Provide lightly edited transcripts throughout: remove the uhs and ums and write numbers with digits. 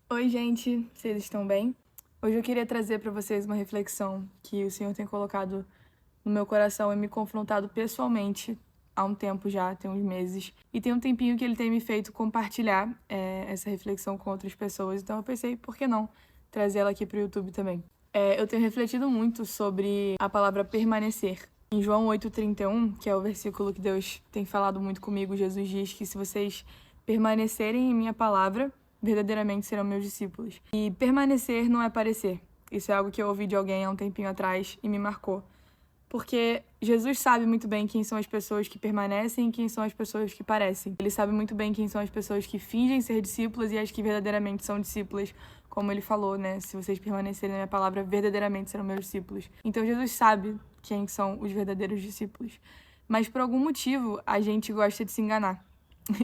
Oi, gente, vocês estão bem? Hoje eu queria trazer para vocês uma reflexão que o Senhor tem colocado no meu coração e me confrontado pessoalmente há um tempo já, tem uns meses. E tem um tempinho que ele tem me feito compartilhar essa reflexão com outras pessoas, então eu pensei, por que não trazer ela aqui para o YouTube também? Eu tenho refletido muito sobre a palavra permanecer. Em João 8,31, que é o versículo que Deus tem falado muito comigo, Jesus diz que se vocês permanecerem em minha palavra, verdadeiramente serão meus discípulos. E permanecer não é parecer. Isso é algo que eu ouvi de alguém há um tempinho atrás e me marcou. Porque Jesus sabe muito bem quem são as pessoas que permanecem e quem são as pessoas que parecem. Ele sabe muito bem quem são as pessoas que fingem ser discípulas e as que verdadeiramente são discípulas, como ele falou, né? Se vocês permanecerem na minha palavra, verdadeiramente serão meus discípulos. Então Jesus sabe quem são os verdadeiros discípulos. Mas por algum motivo, a gente gosta de se enganar.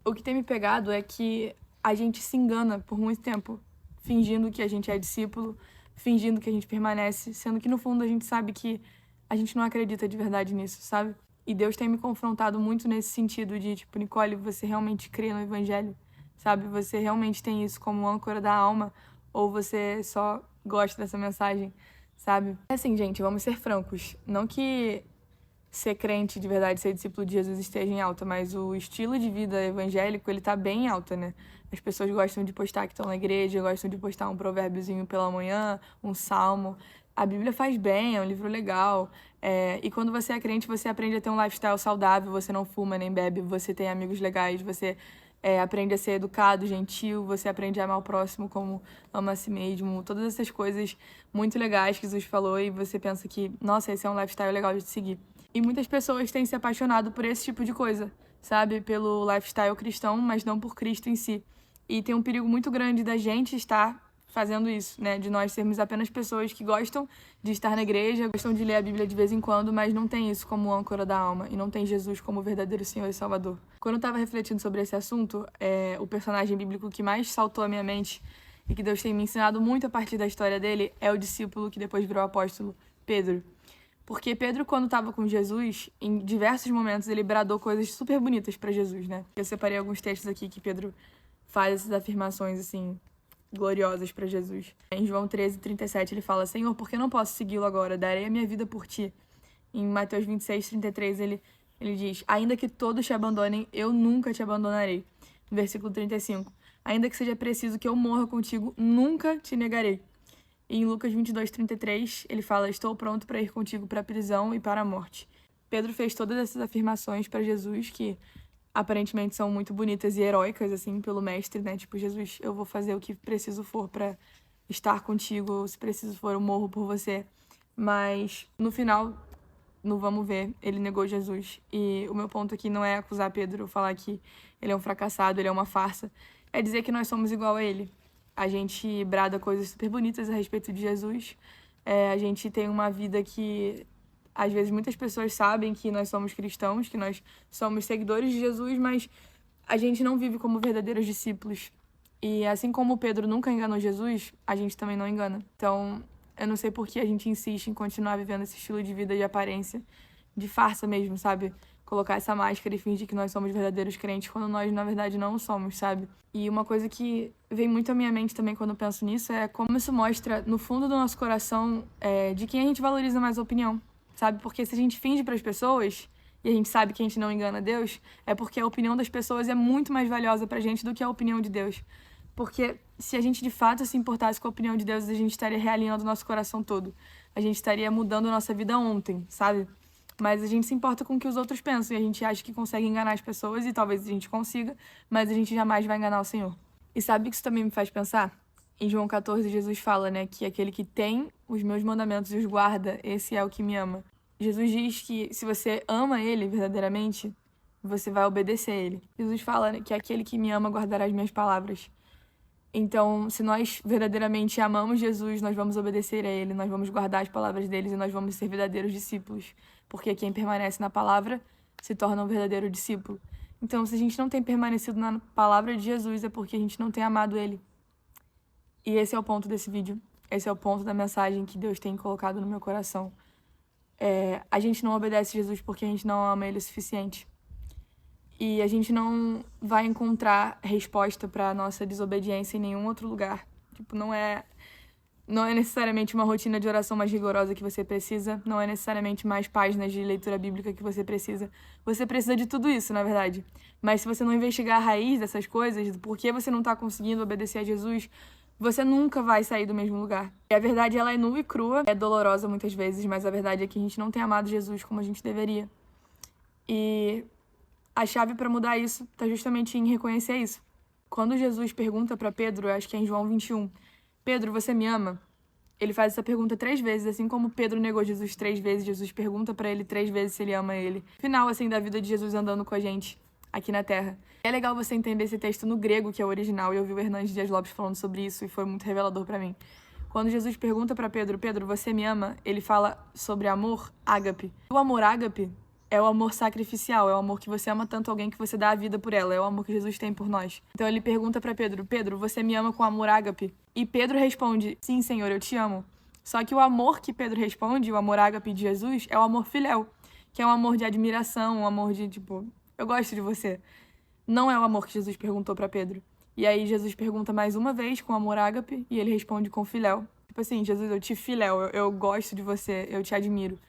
O que tem me pegado é que a gente se engana por muito tempo, fingindo que a gente é discípulo, fingindo que a gente permanece, sendo que no fundo a gente sabe que a gente não acredita de verdade nisso, sabe? E Deus tem me confrontado muito nesse sentido de, tipo, Nicole, você realmente crê no evangelho, sabe? Você realmente tem isso como âncora da alma ou você só gosta dessa mensagem, sabe? Assim, gente, vamos ser francos. Não que ser crente de verdade, ser discípulo de Jesus esteja em alta, mas o estilo de vida evangélico, ele tá bem em alta, né? As pessoas gostam de postar que estão na igreja, gostam de postar um provérbiozinho pela manhã, um salmo. A Bíblia faz bem, é um livro legal. E quando você é crente, você aprende a ter um lifestyle saudável, você não fuma nem bebe, você tem amigos legais, você aprende a ser educado, gentil, você aprende a amar o próximo como ama a si mesmo. Todas essas coisas muito legais que Jesus falou e você pensa que, nossa, esse é um lifestyle legal de seguir. E muitas pessoas têm se apaixonado por esse tipo de coisa, sabe? Pelo lifestyle cristão, mas não por Cristo em si. E tem um perigo muito grande da gente estar fazendo isso, né? De nós sermos apenas pessoas que gostam de estar na igreja, gostam de ler a Bíblia de vez em quando, mas não tem isso como âncora da alma e não tem Jesus como verdadeiro Senhor e Salvador. Quando eu estava refletindo sobre esse assunto, o personagem bíblico que mais saltou à minha mente e que Deus tem me ensinado muito a partir da história dele é o discípulo que depois virou apóstolo, Pedro. Porque Pedro, quando estava com Jesus, em diversos momentos ele bradou coisas super bonitas para Jesus, né? Eu separei alguns textos aqui que Pedro faz essas afirmações, assim, gloriosas para Jesus. Em João 13:37 ele fala: Senhor, por que não posso segui-lo agora? Darei a minha vida por ti. Em Mateus 26:33 ele diz: Ainda que todos te abandonem, eu nunca te abandonarei. No versículo 35: Ainda que seja preciso que eu morra contigo, nunca te negarei. E em Lucas 22:33 ele fala: Estou pronto para ir contigo para a prisão e para a morte. Pedro fez todas essas afirmações para Jesus que aparentemente são muito bonitas e heróicas, assim, pelo mestre, né? Tipo, Jesus, eu vou fazer o que preciso for para estar contigo, se preciso for, eu morro por você. Mas no final, no vamos ver, ele negou Jesus. E o meu ponto aqui não é acusar Pedro, falar que ele é um fracassado, ele é uma farsa. É dizer que nós somos igual a ele. A gente brada coisas super bonitas a respeito de Jesus. A gente tem uma vida que, às vezes, muitas pessoas sabem que nós somos cristãos, que nós somos seguidores de Jesus, mas a gente não vive como verdadeiros discípulos. E assim como Pedro nunca enganou Jesus, a gente também não engana. Então, eu não sei por que a gente insiste em continuar vivendo esse estilo de vida de aparência, de farsa mesmo, sabe? Colocar essa máscara e fingir que nós somos verdadeiros crentes quando nós, na verdade, não somos, sabe? E uma coisa que vem muito à minha mente também quando eu penso nisso é como isso mostra, no fundo do nosso coração, de quem a gente valoriza mais a opinião, sabe? Porque se a gente finge para as pessoas e a gente sabe que a gente não engana Deus, é porque a opinião das pessoas é muito mais valiosa pra gente do que a opinião de Deus. Porque se a gente de fato se importasse com a opinião de Deus, a gente estaria realinhando o nosso coração todo. A gente estaria mudando a nossa vida ontem, sabe? Mas a gente se importa com o que os outros pensam e a gente acha que consegue enganar as pessoas e talvez a gente consiga, mas a gente jamais vai enganar o Senhor. E sabe o que isso também me faz pensar? Em João 14, Jesus fala, né, que aquele que tem os meus mandamentos e os guarda, esse é o que me ama. Jesus diz que se você ama ele verdadeiramente, você vai obedecer a ele. Jesus fala, né, que aquele que me ama guardará as minhas palavras. Então, se nós verdadeiramente amamos Jesus, nós vamos obedecer a ele, nós vamos guardar as palavras deles e nós vamos ser verdadeiros discípulos. Porque quem permanece na palavra se torna um verdadeiro discípulo. Então, se a gente não tem permanecido na palavra de Jesus, é porque a gente não tem amado ele. E esse é o ponto desse vídeo. Esse é o ponto da mensagem que Deus tem colocado no meu coração. A gente não obedece Jesus porque a gente não ama ele o suficiente. E a gente não vai encontrar resposta para nossa desobediência em nenhum outro lugar. Tipo, não é necessariamente uma rotina de oração mais rigorosa que você precisa, não é necessariamente mais páginas de leitura bíblica que você precisa. Você precisa de tudo isso, na verdade. Mas se você não investigar a raiz dessas coisas, do porquê você não está conseguindo obedecer a Jesus, você nunca vai sair do mesmo lugar. E a verdade, ela é nua e crua, é dolorosa muitas vezes, mas a verdade é que a gente não tem amado Jesus como a gente deveria. E a chave para mudar isso está justamente em reconhecer isso. Quando Jesus pergunta para Pedro, acho que é em João 21, Pedro, você me ama? Ele faz essa pergunta 3 vezes, assim como Pedro negou Jesus 3 vezes, Jesus pergunta para ele 3 vezes se ele ama ele. Final, assim, da vida de Jesus andando com a gente aqui na Terra. É legal você entender esse texto no grego, que é o original, e eu vi o Hernandes Dias Lopes falando sobre isso, e foi muito revelador para mim. Quando Jesus pergunta para Pedro, Pedro, você me ama? Ele fala sobre amor ágape. O amor ágape é o amor sacrificial, é o amor que você ama tanto alguém que você dá a vida por ela, é o amor que Jesus tem por nós. Então ele pergunta para Pedro, Pedro, você me ama com amor ágape? E Pedro responde, sim, Senhor, eu te amo. Só que o amor que Pedro responde, o amor ágape de Jesus, é o amor filéu, que é um amor de admiração, um amor de, tipo, eu gosto de você. Não é o amor que Jesus perguntou para Pedro. E aí Jesus pergunta mais uma vez com amor ágape e ele responde com filéu. Tipo assim, Jesus, eu te filéu, eu gosto de você, eu te admiro.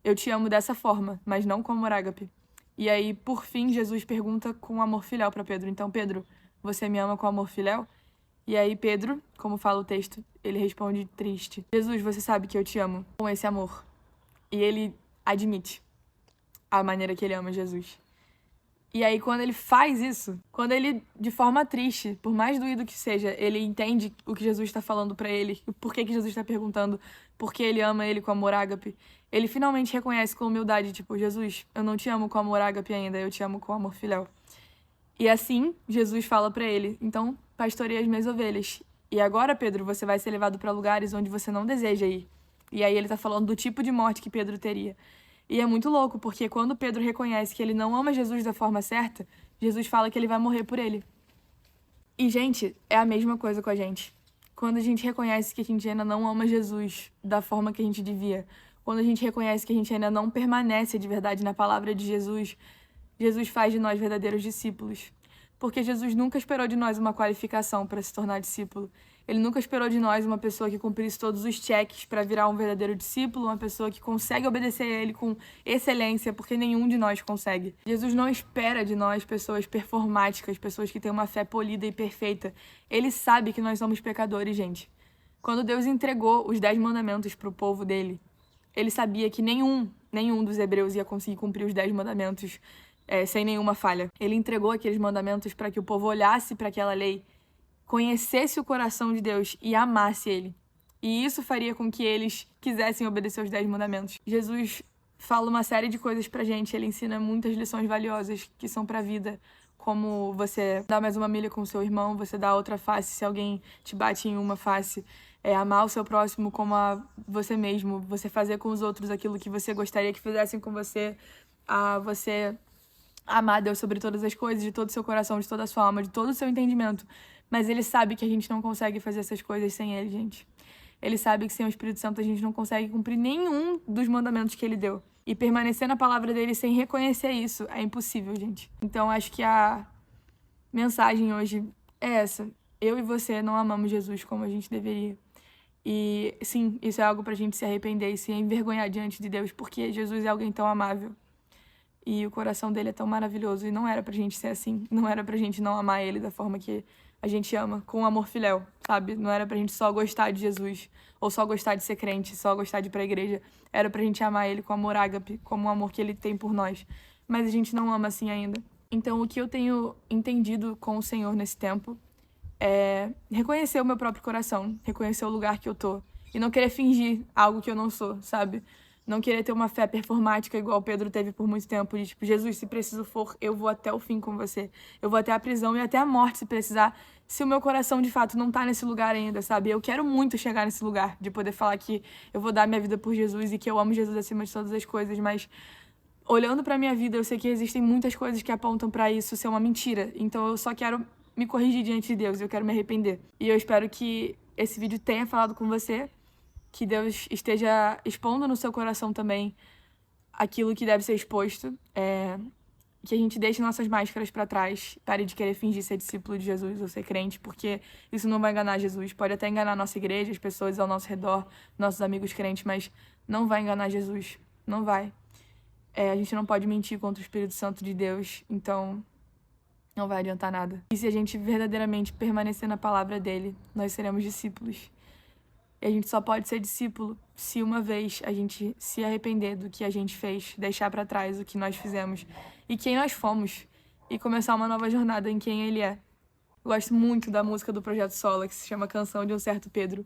Eu te amo dessa forma, mas não com amor ágape. E aí, por fim, Jesus pergunta com amor filial para Pedro. Então, Pedro, você me ama com amor filial? E aí, Pedro, como fala o texto, ele responde triste. Jesus, você sabe que eu te amo com esse amor. E ele admite a maneira que ele ama Jesus. E aí, quando ele faz isso, quando ele, de forma triste, por mais doído que seja, ele entende o que Jesus está falando para ele, por que Jesus está perguntando, por que ele ama ele com amor ágape, ele finalmente reconhece com humildade, tipo, Jesus, eu não te amo com amor ágape ainda, eu te amo com amor filial. E assim, Jesus fala para ele, então, pastorei as minhas ovelhas. E agora, Pedro, você vai ser levado para lugares onde você não deseja ir. E aí ele tá falando do tipo de morte que Pedro teria. E é muito louco, porque quando Pedro reconhece que ele não ama Jesus da forma certa, Jesus fala que ele vai morrer por ele. E, gente, é a mesma coisa com a gente. Quando a gente reconhece que a gente ainda não ama Jesus da forma que a gente devia, quando a gente reconhece que a gente ainda não permanece de verdade na palavra de Jesus, Jesus faz de nós verdadeiros discípulos. Porque Jesus nunca esperou de nós uma qualificação para se tornar discípulo. Ele nunca esperou de nós uma pessoa que cumprisse todos os cheques para virar um verdadeiro discípulo, uma pessoa que consegue obedecer a ele com excelência, porque nenhum de nós consegue. Jesus não espera de nós pessoas performáticas, pessoas que têm uma fé polida e perfeita. Ele sabe que nós somos pecadores, gente. Quando Deus entregou os 10 mandamentos para o povo dele, ele sabia que nenhum dos hebreus ia conseguir cumprir os 10 mandamentos sem nenhuma falha. Ele entregou aqueles mandamentos para que o povo olhasse para aquela lei, conhecesse o coração de Deus e amasse ele. E isso faria com que eles quisessem obedecer os 10 mandamentos. Jesus fala uma série de coisas pra gente, ele ensina muitas lições valiosas que são pra vida, como você dar mais uma milha com o seu irmão, você dar outra face se alguém te bate em uma face, amar o seu próximo como a você mesmo, você fazer com os outros aquilo que você gostaria que fizessem com você, você amar Deus sobre todas as coisas, de todo o seu coração, de toda a sua alma, de todo o seu entendimento. Mas ele sabe que a gente não consegue fazer essas coisas sem ele, gente. Ele sabe que sem o Espírito Santo a gente não consegue cumprir nenhum dos mandamentos que ele deu. E permanecer na palavra dele sem reconhecer isso é impossível, gente. Então acho que a mensagem hoje é essa. Eu e você não amamos Jesus como a gente deveria. E sim, isso é algo pra gente se arrepender e se envergonhar diante de Deus, porque Jesus é alguém tão amável. E o coração dele é tão maravilhoso. E não era pra gente ser assim. Não era pra gente não amar ele da forma que a gente ama, com amor filéu, sabe? Não era pra gente só gostar de Jesus, ou só gostar de ser crente, só gostar de ir pra igreja. Era pra gente amar ele com amor ágape, como o amor que ele tem por nós. Mas a gente não ama assim ainda. Então, o que eu tenho entendido com o Senhor nesse tempo é reconhecer o meu próprio coração, reconhecer o lugar que eu tô. E não querer fingir algo que eu não sou, sabe? Não querer ter uma fé performática igual Pedro teve por muito tempo, de tipo, Jesus, se preciso for, eu vou até o fim com você. Eu vou até a prisão e até a morte se precisar, se o meu coração de fato não tá nesse lugar ainda, sabe? Eu quero muito chegar nesse lugar, de poder falar que eu vou dar minha vida por Jesus e que eu amo Jesus acima de todas as coisas, mas olhando pra minha vida, eu sei que existem muitas coisas que apontam pra isso ser uma mentira. Então eu só quero me corrigir diante de Deus, eu quero me arrepender. E eu espero que esse vídeo tenha falado com você, que Deus esteja expondo no seu coração também aquilo que deve ser exposto. que a gente deixe nossas máscaras para trás, pare de querer fingir ser discípulo de Jesus ou ser crente, porque isso não vai enganar Jesus. Pode até enganar a nossa igreja, as pessoas ao nosso redor, nossos amigos crentes, mas não vai enganar Jesus. Não vai. A gente não pode mentir contra o Espírito Santo de Deus, então não vai adiantar nada. E se a gente verdadeiramente permanecer na palavra dele, nós seremos discípulos. E a gente só pode ser discípulo se uma vez a gente se arrepender do que a gente fez, deixar para trás o que nós fizemos e quem nós fomos e começar uma nova jornada em quem ele é. Eu gosto muito da música do Projeto Sola, que se chama Canção de um Certo Pedro,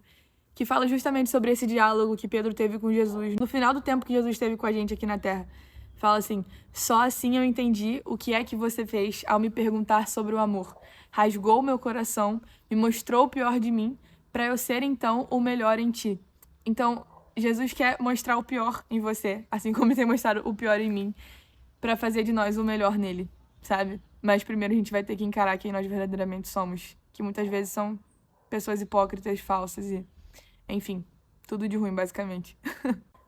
que fala justamente sobre esse diálogo que Pedro teve com Jesus no final do tempo que Jesus esteve com a gente aqui na Terra. Fala assim: só assim eu entendi o que é que você fez ao me perguntar sobre o amor. Rasgou meu coração, me mostrou o pior de mim, para eu ser, então, o melhor em ti. Então, Jesus quer mostrar o pior em você, assim como ele tem mostrado o pior em mim, para fazer de nós o melhor nele, sabe? Mas primeiro a gente vai ter que encarar quem nós verdadeiramente somos, que muitas vezes são pessoas hipócritas, falsas e, enfim, tudo de ruim, basicamente.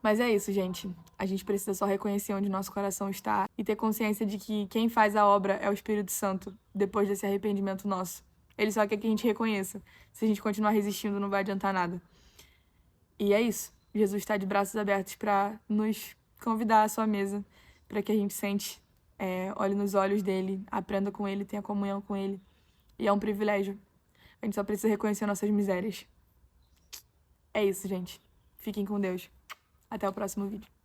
Mas é isso, gente. A gente precisa só reconhecer onde nosso coração está e ter consciência de que quem faz a obra é o Espírito Santo, depois desse arrependimento nosso. Ele só quer que a gente reconheça. Se a gente continuar resistindo, não vai adiantar nada. E é isso. Jesus está de braços abertos para nos convidar à sua mesa, para que a gente sente, olhe nos olhos dele, aprenda com ele, tenha comunhão com ele. E é um privilégio. A gente só precisa reconhecer nossas misérias. É isso, gente. Fiquem com Deus. Até o próximo vídeo.